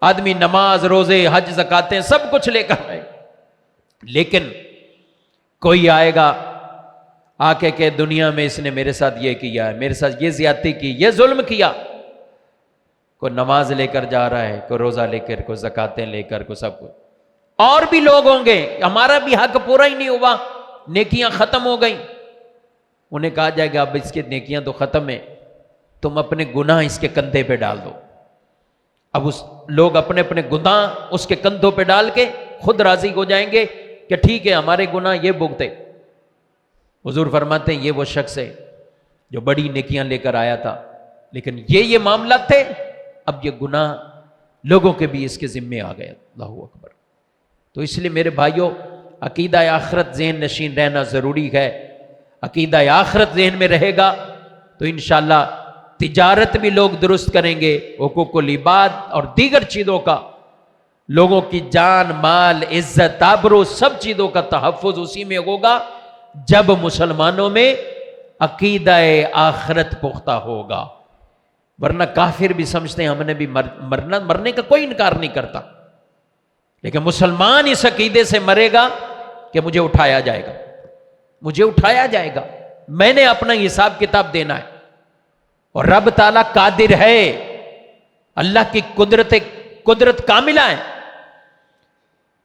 آدمی نماز روزے حج زکاتیں سب کچھ لے کر آئے، لیکن کوئی آئے گا آ کے کہ دنیا میں اس نے میرے ساتھ یہ کیا ہے، میرے ساتھ یہ زیادتی کی، یہ ظلم کیا. کوئی نماز لے کر جا رہا ہے، کوئی روزہ لے کر، کوئی زکاتیں لے کر، کوئی سب کچھ. اور بھی لوگ ہوں گے ہمارا بھی حق پورا ہی نہیں ہوا، نیکیاں ختم ہو گئیں. انہیں کہا جائے گا اب اس کی نیکیاں تو ختم ہیں، تم اپنے گناہ اس کے کندھے پہ ڈال دو. اب لوگ اپنے اپنے گناہ اس کے کندھوں پہ ڈال کے خود راضی ہو جائیں گے کہ ٹھیک ہے ہمارے گناہ یہ بھگتے. حضور فرماتے ہیں یہ وہ شخص ہے جو بڑی نیکیاں لے کر آیا تھا، لیکن یہ معاملات تھے، اب یہ گناہ لوگوں کے بھی اس کے ذمے آ گئے. اللہ اکبر. تو اس لیے میرے بھائیوں، عقیدہ آخرت ذہن نشین رہنا ضروری ہے. عقیدہ آخرت ذہن میں رہے گا تو انشاءاللہ تجارت بھی لوگ درست کریں گے، حقوق العباد اور دیگر چیزوں کا، لوگوں کی جان مال عزت آبرو سب چیزوں کا تحفظ اسی میں ہوگا جب مسلمانوں میں عقیدہ آخرت پختہ ہوگا. ورنہ کافر بھی سمجھتے ہیں ہم نے بھی مرنے کا کوئی انکار نہیں کرتا، لیکن مسلمان اس عقیدے سے مرے گا کہ مجھے اٹھایا جائے گا، مجھے اٹھایا جائے گا، میں نے اپنا حساب کتاب دینا ہے. اور رب تعالیٰ قادر ہے، اللہ کی قدرت کاملہ ہے.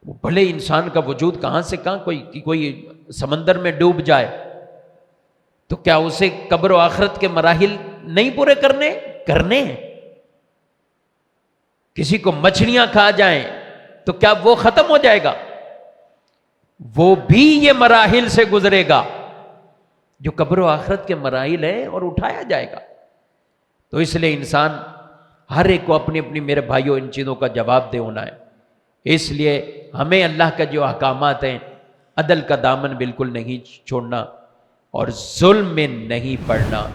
وہ بھلے انسان کا وجود کہاں سے کہاں کوئی سمندر میں ڈوب جائے تو کیا اسے قبر و آخرت کے مراحل نہیں پورے کرنے ہیں؟ کسی کو مچھلیاں کھا جائیں تو کیا وہ ختم ہو جائے گا؟ وہ بھی یہ مراحل سے گزرے گا جو قبر و آخرت کے مراحل ہیں، اور اٹھایا جائے گا. تو اس لیے انسان ہر ایک کو اپنی اپنی میرے بھائیوں ان چیزوں کا جواب دے ہونا ہے. اس لیے ہمیں اللہ کا جو احکامات ہیں، عدل کا دامن بالکل نہیں چھوڑنا اور ظلم میں نہیں پڑنا.